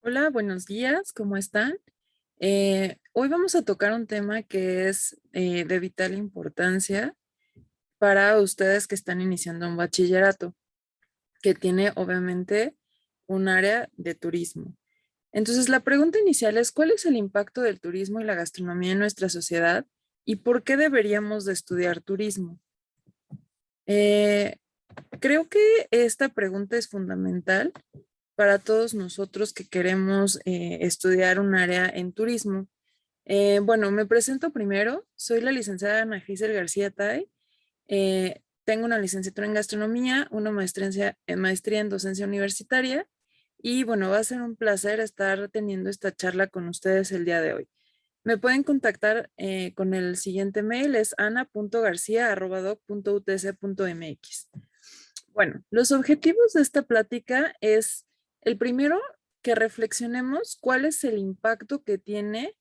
Hola, buenos días, ¿cómo están? Hoy vamos a tocar un tema que es de vital importancia para ustedes que están iniciando un bachillerato, que tiene obviamente un área de turismo. Entonces, la pregunta inicial es, ¿cuál es el impacto del turismo y la gastronomía en nuestra sociedad y por qué deberíamos de estudiar turismo? Eh, Creo que esta pregunta es fundamental para todos nosotros que queremos estudiar un área en turismo. Bueno, me presento primero. Soy la licenciada Ana Gisel García Tay. Tengo una licenciatura en gastronomía, una maestría en docencia universitaria y bueno, va a ser un placer estar teniendo esta charla con ustedes el día de hoy. Me pueden contactar con el siguiente mail, es ana.garcia@doc.utc.mx. Bueno, los objetivos de esta plática es el primero, que reflexionemos cuál es el impacto que tiene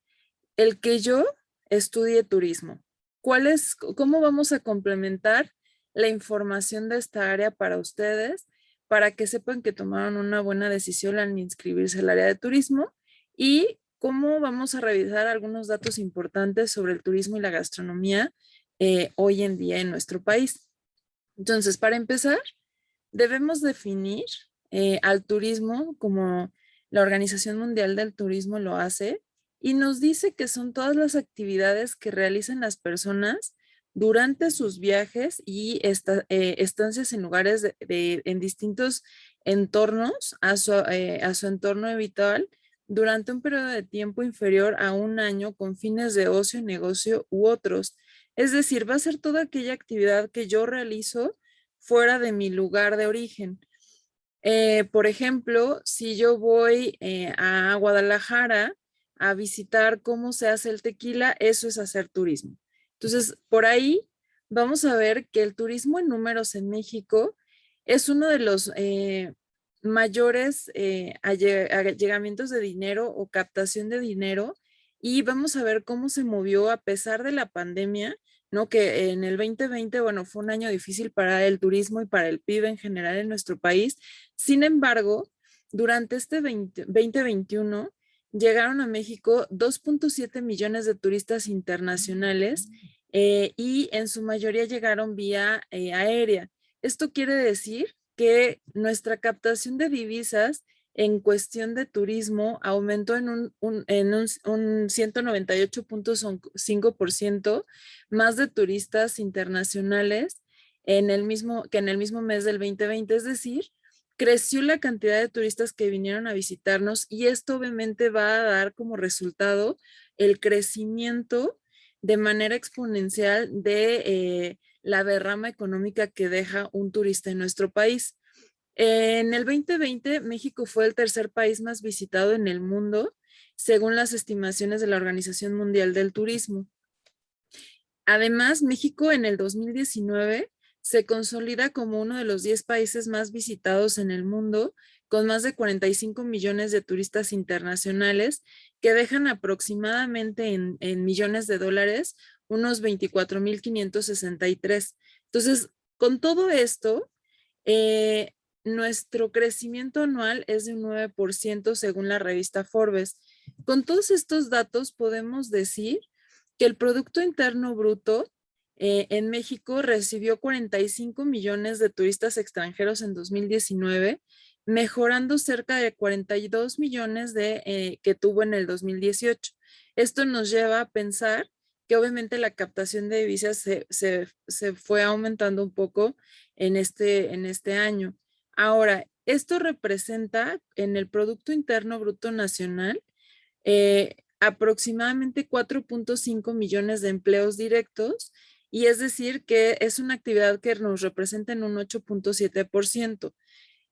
el que yo estudie turismo. ¿Cómo vamos a complementar la información de esta área para ustedes, para que sepan que tomaron una buena decisión al inscribirse al área de turismo? Y cómo vamos a revisar algunos datos importantes sobre el turismo y la gastronomía hoy en día en nuestro país. Entonces, para empezar, debemos definir al turismo como la Organización Mundial del Turismo lo hace y nos dice que son todas las actividades que realizan las personas durante sus viajes y estancias en lugares en distintos entornos a su entorno habitual durante un periodo de tiempo inferior a un año con fines de ocio, negocio u otros. Es decir, va a ser toda aquella actividad que yo realizo fuera de mi lugar de origen. Por ejemplo, si yo voy a Guadalajara a visitar cómo se hace el tequila, eso es hacer turismo. Entonces, por ahí vamos a ver que el turismo en números en México es uno de los mayores allegamientos de dinero o captación de dinero y vamos a ver cómo se movió a pesar de la pandemia, ¿no? Que en el 2020, bueno, fue un año difícil para el turismo y para el PIB en general en nuestro país. Sin embargo, durante este 2021 llegaron a México 2.7 millones de turistas internacionales y en su mayoría llegaron vía aérea. Esto quiere decir que nuestra captación de divisas en cuestión de turismo aumentó en un 198.5% más de turistas internacionales que en el mismo mes del 2020. Es decir, creció la cantidad de turistas que vinieron a visitarnos y esto obviamente va a dar como resultado el crecimiento de manera exponencial de la derrama económica que deja un turista en nuestro país. En el 2020, México fue el tercer país más visitado en el mundo, según las estimaciones de la Organización Mundial del Turismo. Además, México en el 2019 se consolida como uno de los 10 países más visitados en el mundo, con más de 45 millones de turistas internacionales que dejan aproximadamente en millones de dólares unos 24,563. Entonces, con todo esto, eh, nuestro crecimiento anual es de un 9% según la revista Forbes. Con todos estos datos podemos decir que el Producto Interno Bruto en México recibió 45 millones de turistas extranjeros en 2019, mejorando cerca de 42 millones que tuvo en el 2018. Esto nos lleva a pensar que obviamente la captación de divisas se fue aumentando un poco en este año. Ahora, esto representa en el Producto Interno Bruto Nacional aproximadamente 4.5 millones de empleos directos y es decir que es una actividad que nos representa en un 8.7%.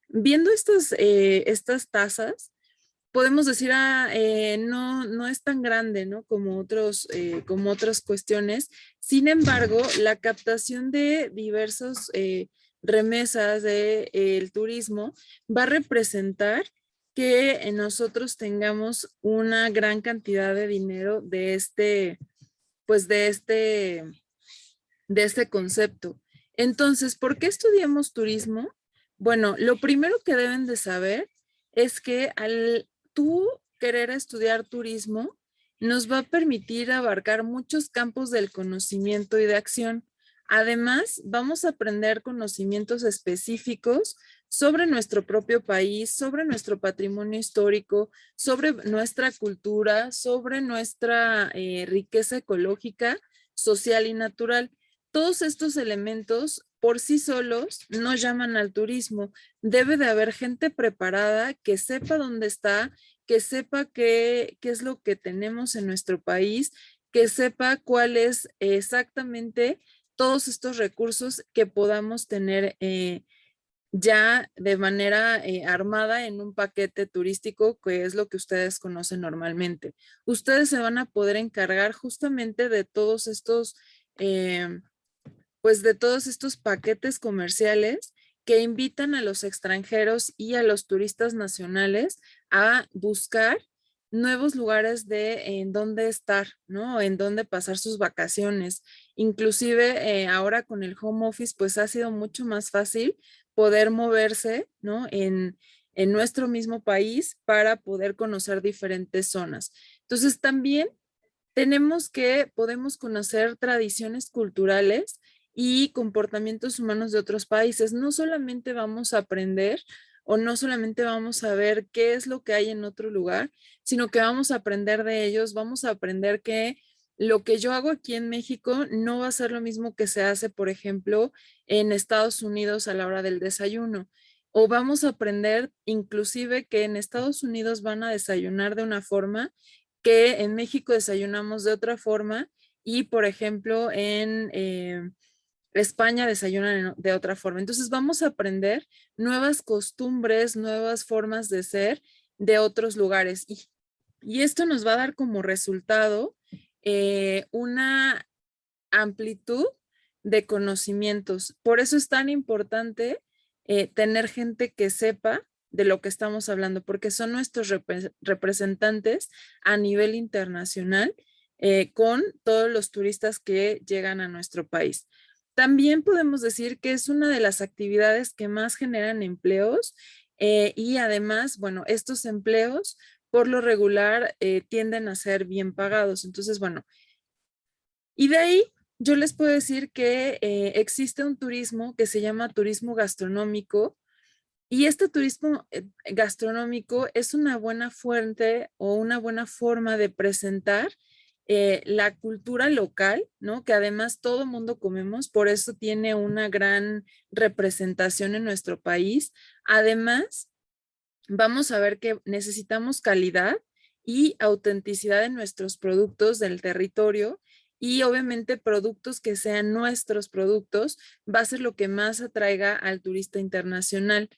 Viendo estas tasas, podemos decir, no, no es tan grande, ¿no? Como otras cuestiones. Sin embargo, la captación de diversos remesas del turismo va a representar que nosotros tengamos una gran cantidad de dinero pues de este concepto. Entonces, ¿por qué estudiamos turismo? Bueno, lo primero que deben de saber es que tú querer estudiar turismo nos va a permitir abarcar muchos campos del conocimiento y de acción. Además, vamos a aprender conocimientos específicos sobre nuestro propio país, sobre nuestro patrimonio histórico, sobre nuestra cultura, sobre nuestra riqueza ecológica, social y natural. Todos estos elementos por sí solos no llaman al turismo. Debe de haber gente preparada que sepa dónde está, que sepa qué es lo que tenemos en nuestro país, que sepa cuál es exactamente todos estos recursos que podamos tener ya de manera armada en un paquete turístico, que es lo que ustedes conocen normalmente. Ustedes se van a poder encargar justamente de todos estos, pues de todos estos paquetes comerciales que invitan a los extranjeros y a los turistas nacionales a buscar nuevos lugares en dónde estar, ¿no? En dónde pasar sus vacaciones. Inclusive ahora con el home office, pues ha sido mucho más fácil poder moverse, ¿no? En nuestro mismo país para poder conocer diferentes zonas. Entonces también podemos conocer tradiciones culturales y comportamientos humanos de otros países. No solamente vamos a aprender o no solamente vamos a ver qué es lo que hay en otro lugar, sino que vamos a aprender de ellos, vamos a aprender que lo que yo hago aquí en México no va a ser lo mismo que se hace, por ejemplo, en Estados Unidos a la hora del desayuno. O vamos a aprender inclusive que en Estados Unidos van a desayunar de una forma que en México desayunamos de otra forma y, por ejemplo, en España desayunan de otra forma. Entonces vamos a aprender nuevas costumbres, nuevas formas de ser de otros lugares. Y esto nos va a dar como resultado una amplitud de conocimientos. Por eso es tan importante tener gente que sepa de lo que estamos hablando, porque son nuestros representantes a nivel internacional con todos los turistas que llegan a nuestro país. También podemos decir que es una de las actividades que más generan empleos y además, bueno, estos empleos por lo regular tienden a ser bien pagados. Entonces, bueno, y de ahí yo les puedo decir que existe un turismo que se llama turismo gastronómico y este turismo gastronómico es una buena fuente o una buena forma de presentar la cultura local, ¿no? Que además todo mundo comemos, por eso tiene una gran representación en nuestro país. Además, vamos a ver que necesitamos calidad y autenticidad en nuestros productos del territorio y obviamente productos que sean nuestros productos va a ser lo que más atraiga al turista internacional.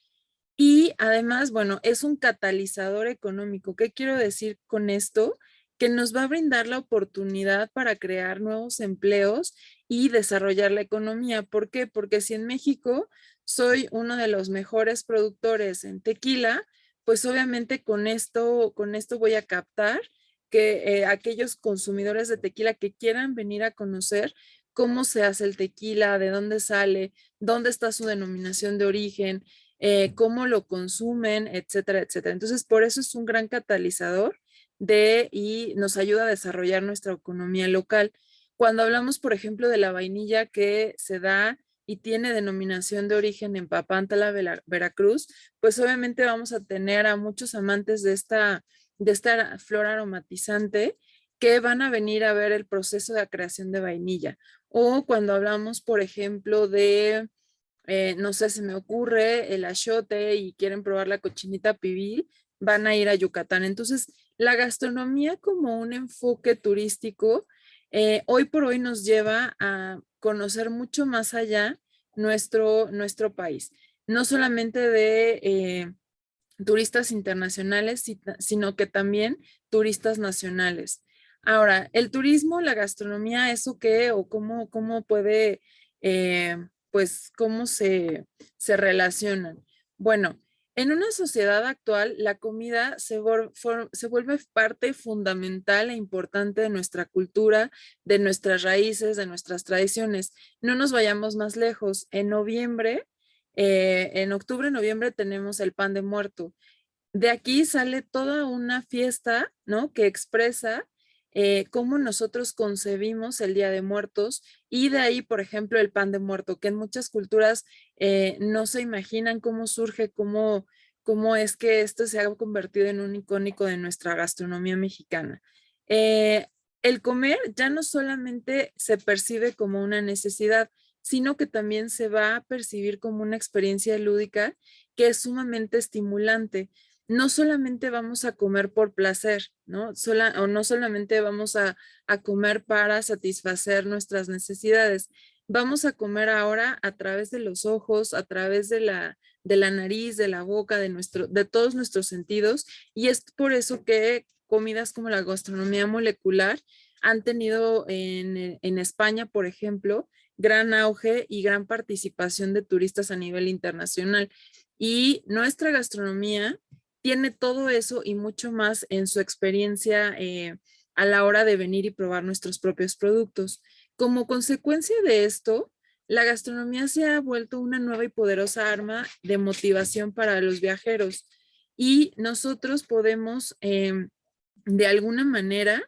Y además, bueno, es un catalizador económico. ¿Qué quiero decir con esto? Que nos va a brindar la oportunidad para crear nuevos empleos y desarrollar la economía. ¿Por qué? Porque si en México soy uno de los mejores productores en tequila, pues obviamente con esto voy a captar que aquellos consumidores de tequila que quieran venir a conocer cómo se hace el tequila, de dónde sale, dónde está su denominación de origen, cómo lo consumen, etcétera, etcétera. Entonces, por eso es un gran catalizador y nos ayuda a desarrollar nuestra economía local. Cuando hablamos, por ejemplo, de la vainilla que se da y tiene denominación de origen en Papantla, Veracruz, pues obviamente vamos a tener a muchos amantes de esta flor aromatizante que van a venir a ver el proceso de la creación de vainilla. O cuando hablamos, por ejemplo, no sé, se me ocurre el achiote y quieren probar la cochinita pibil, van a ir a Yucatán. Entonces, la gastronomía como un enfoque turístico, hoy por hoy nos lleva a conocer mucho más allá nuestro país. No solamente de turistas internacionales, sino que también turistas nacionales. Ahora, el turismo, la gastronomía, ¿eso qué o cómo puede, pues, se relacionan? Bueno, en una sociedad actual, la comida se vuelve parte fundamental e importante de nuestra cultura, de nuestras raíces, de nuestras tradiciones. No nos vayamos más lejos. En octubre, noviembre tenemos el pan de muerto. de aquí sale toda una fiesta, ¿no? Que expresa cómo nosotros concebimos el Día de Muertos y de ahí, por ejemplo, el pan de muerto, que en muchas culturas no se imaginan cómo surge, cómo es que esto se ha convertido en un icónico de nuestra gastronomía mexicana. Eh, el comer ya no solamente se percibe como una necesidad, sino que también se va a percibir como una experiencia lúdica que es sumamente estimulante. No solamente vamos a comer por placer, ¿no? O no solamente vamos a comer para satisfacer nuestras necesidades. Vamos a comer ahora a través de los ojos, a través de la nariz, de la boca, de todos nuestros sentidos. Y es por eso que comidas como la gastronomía molecular han tenido en España, por ejemplo, gran auge y gran participación de turistas a nivel internacional. Y nuestra gastronomía tiene todo eso y mucho más en su experiencia a la hora de venir y probar nuestros propios productos. Como consecuencia de esto, la gastronomía se ha vuelto una nueva y poderosa arma de motivación para los viajeros y nosotros podemos de alguna manera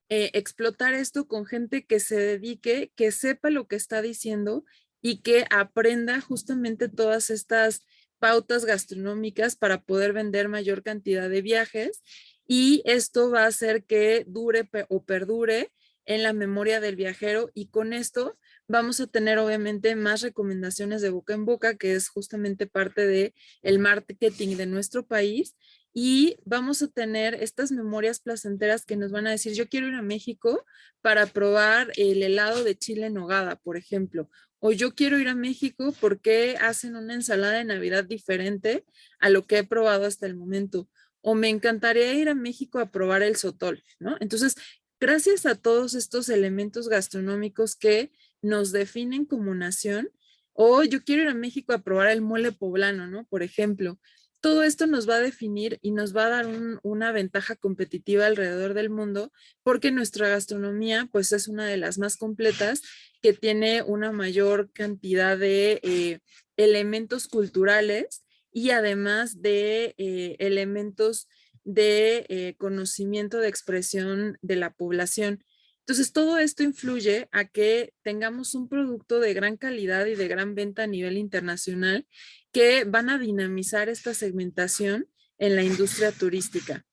explotar esto con gente que se dedique, que sepa lo que está diciendo y que aprenda justamente todas estas pautas gastronómicas para poder vender mayor cantidad de viajes y esto va a hacer que dure o perdure en la memoria del viajero y con esto vamos a tener obviamente más recomendaciones de boca en boca, que es justamente parte de el marketing de nuestro país y vamos a tener estas memorias placenteras que nos van a decir, yo quiero ir a México para probar el helado de chile en nogada, por ejemplo, o yo quiero ir a México porque hacen una ensalada de Navidad diferente a lo que he probado hasta el momento, o me encantaría ir a México a probar el sotol, ¿no? Entonces, gracias a todos estos elementos gastronómicos que nos definen como nación, o yo quiero ir a México a probar el mole poblano, ¿no? Por ejemplo, todo esto nos va a definir y nos va a dar una ventaja competitiva alrededor del mundo porque nuestra gastronomía pues es una de las más completas que tiene una mayor cantidad de elementos culturales y además de elementos de conocimiento de expresión de la población. Entonces, todo esto influye a que tengamos un producto de gran calidad y de gran venta a nivel internacional que van a dinamizar esta segmentación en la industria turística.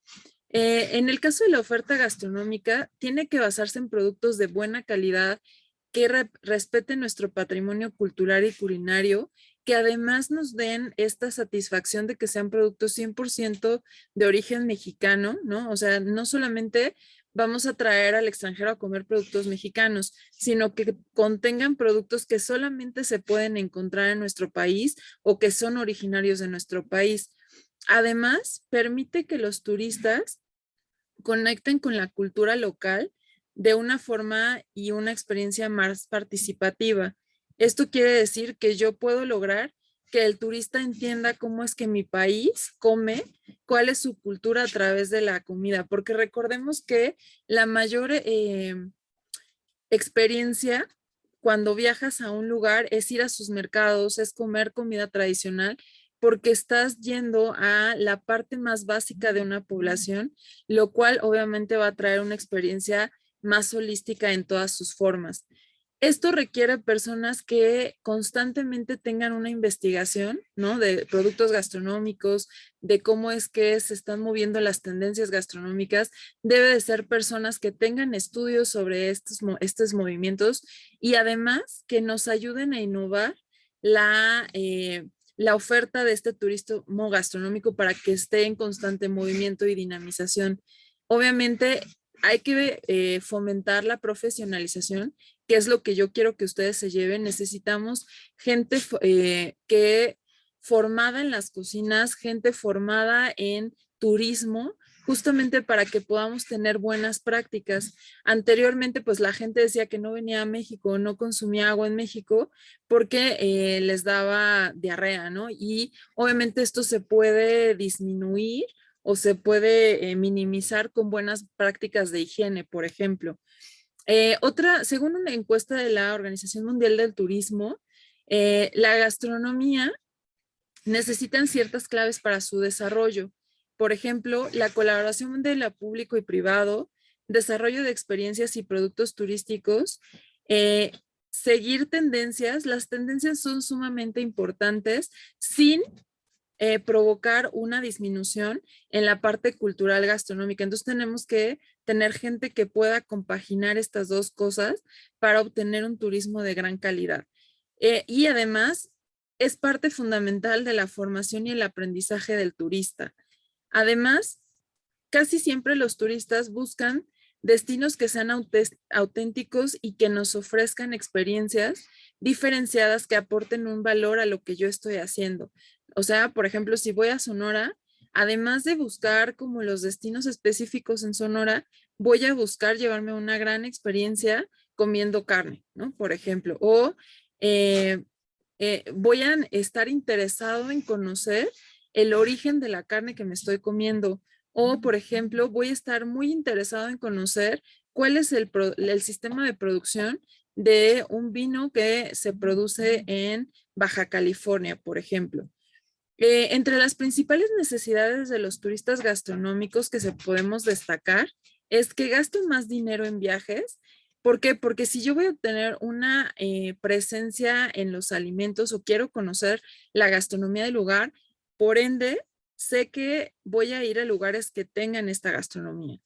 En el caso de la oferta gastronómica, tiene que basarse en productos de buena calidad que respeten nuestro patrimonio cultural y culinario, que además nos den esta satisfacción de que sean productos 100% de origen mexicano, ¿no? O sea, no solamente vamos a traer al extranjero a comer productos mexicanos, sino que contengan productos que solamente se pueden encontrar en nuestro país o que son originarios de nuestro país. Además, permite que los turistas conecten con la cultura local de una forma y una experiencia más participativa. Esto quiere decir que yo puedo lograr que el turista entienda cómo es que mi país come, cuál es su cultura a través de la comida, porque recordemos que la mayor experiencia cuando viajas a un lugar es ir a sus mercados, es comer comida tradicional, porque estás yendo a la parte más básica de una población, lo cual obviamente va a traer una experiencia más holística en todas sus formas. Esto requiere personas que constantemente tengan una investigación, ¿no? De productos gastronómicos, de cómo es que se están moviendo las tendencias gastronómicas. Debe de ser personas que tengan estudios sobre estos movimientos y además que nos ayuden a innovar la oferta de este turismo gastronómico para que esté en constante movimiento y dinamización. Obviamente hay que fomentar la profesionalización, que es lo que yo quiero que ustedes se lleven. Necesitamos gente que formada en las cocinas, gente formada en turismo, justamente para que podamos tener buenas prácticas. Anteriormente, pues la gente decía que no venía a México, no consumía agua en México porque les daba diarrea, ¿no? Y obviamente esto se puede disminuir o se puede minimizar con buenas prácticas de higiene, por ejemplo. Según una encuesta de la Organización Mundial del Turismo, la gastronomía necesitan ciertas claves para su desarrollo. Por ejemplo, la colaboración de lo público y privado, desarrollo de experiencias y productos turísticos, eh, seguir tendencias. Las tendencias son sumamente importantes sin provocar una disminución en la parte cultural gastronómica. Entonces tenemos que tener gente que pueda compaginar estas dos cosas para obtener un turismo de gran calidad. Y además es parte fundamental de la formación y el aprendizaje del turista. Además, casi siempre los turistas buscan destinos que sean auténticos y que nos ofrezcan experiencias diferenciadas que aporten un valor a lo que yo estoy haciendo. O sea, por ejemplo, si voy a Sonora, además de buscar como los destinos específicos en Sonora, voy a buscar llevarme una gran experiencia comiendo carne, ¿no? Por ejemplo, o eh, voy a estar interesado en conocer el origen de la carne que me estoy comiendo. O, por ejemplo, voy a estar muy interesado en conocer cuál es el sistema de producción de un vino que se produce en Baja California, por ejemplo. Entre las principales necesidades de los turistas gastronómicos que se podemos destacar es que gasto más dinero en viajes. ¿Por qué? Porque si yo voy a tener una presencia en los alimentos o quiero conocer la gastronomía del lugar, por ende, sé que voy a ir a lugares que tengan esta gastronomía.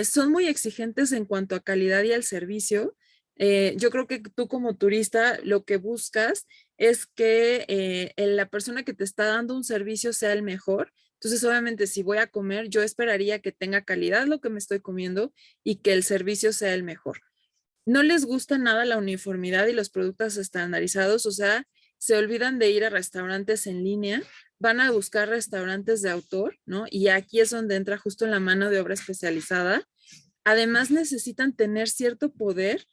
Son muy exigentes en cuanto a calidad y al servicio. Yo creo que tú como turista lo que buscas es que la persona que te está dando un servicio sea el mejor. Entonces, obviamente, si voy a comer, yo esperaría que tenga calidad lo que me estoy comiendo y que el servicio sea el mejor. No les gusta nada la uniformidad y los productos estandarizados, o sea, se olvidan de ir a restaurantes en línea, van a buscar restaurantes de autor, ¿no? Y aquí es donde entra justo la mano de obra especializada. Además, necesitan tener cierto poder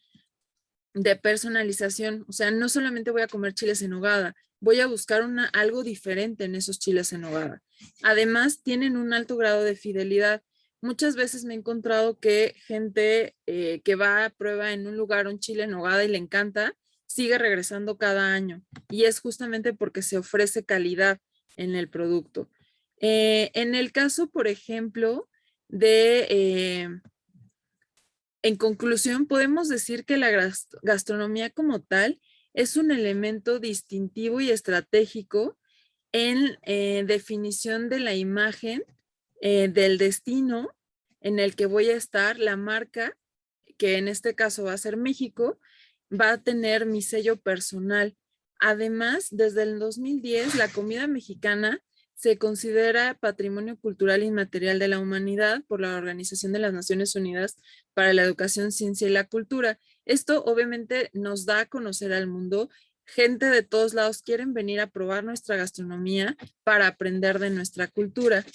de personalización, o sea, no solamente voy a comer chiles en nogada, voy a buscar algo diferente en esos chiles en nogada. Además, tienen un alto grado de fidelidad. Muchas veces me he encontrado que gente que va a prueba en un lugar un chile en nogada y le encanta, sigue regresando cada año. Y es justamente porque se ofrece calidad en el producto. En el caso, por ejemplo, en conclusión, podemos decir que la gastronomía como tal es un elemento distintivo y estratégico en definición de la imagen del destino en el que voy a estar. La marca, que en este caso va a ser México, va a tener mi sello personal. Además, desde el 2010, la comida mexicana se considera Patrimonio Cultural Inmaterial de la Humanidad por la Organización de las Naciones Unidas para la Educación, Ciencia y la Cultura. Esto obviamente nos da a conocer al mundo. Gente de todos lados quieren venir a probar nuestra gastronomía para aprender de nuestra cultura.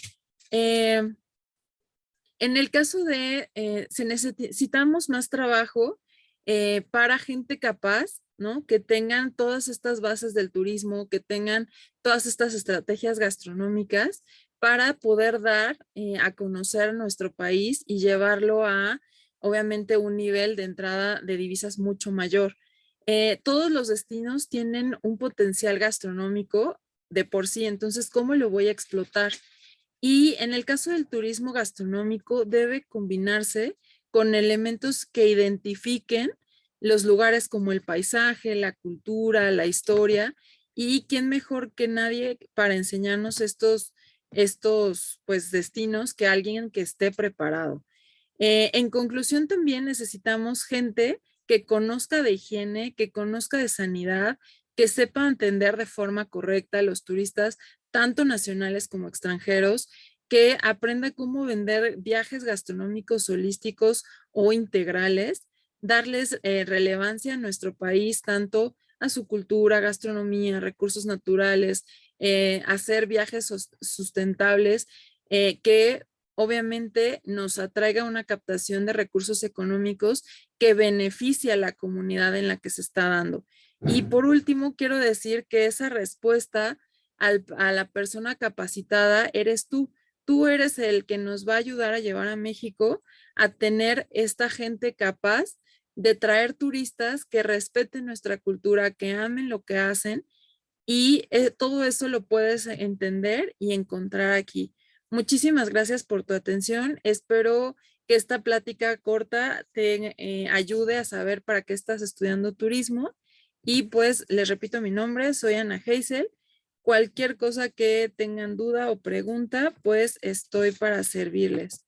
Eh, en el caso de, si necesitamos más trabajo para gente capaz, ¿no? Que tengan todas estas bases del turismo, que tengan todas estas estrategias gastronómicas para poder dar a conocer nuestro país y llevarlo a, obviamente, un nivel de entrada de divisas mucho mayor. Todos los destinos tienen un potencial gastronómico de por sí, entonces, ¿cómo lo voy a explotar? Y en el caso del turismo gastronómico, debe combinarse con elementos que identifiquen los lugares como el paisaje, la cultura, la historia, y quién mejor que nadie para enseñarnos estos pues destinos que alguien que esté preparado. En conclusión, también necesitamos gente que conozca de higiene, que conozca de sanidad, que sepa entender de forma correcta a los turistas, tanto nacionales como extranjeros, que aprenda cómo vender viajes gastronómicos holísticos o integrales, darles relevancia a nuestro país, tanto a su cultura, gastronomía, recursos naturales, hacer viajes sustentables que obviamente nos atraiga una captación de recursos económicos que beneficie a la comunidad en la que se está dando. Y por último, quiero decir que esa respuesta a la persona capacitada eres tú. Tú eres el que nos va a ayudar a llevar a México a tener esta gente capaz de traer turistas que respeten nuestra cultura, que amen lo que hacen y todo eso lo puedes entender y encontrar aquí. Muchísimas gracias por tu atención. Espero que esta plática corta te ayude a saber para qué estás estudiando turismo. Y pues les repito mi nombre, soy Ana Heisel. Cualquier cosa que tengan duda o pregunta, pues estoy para servirles.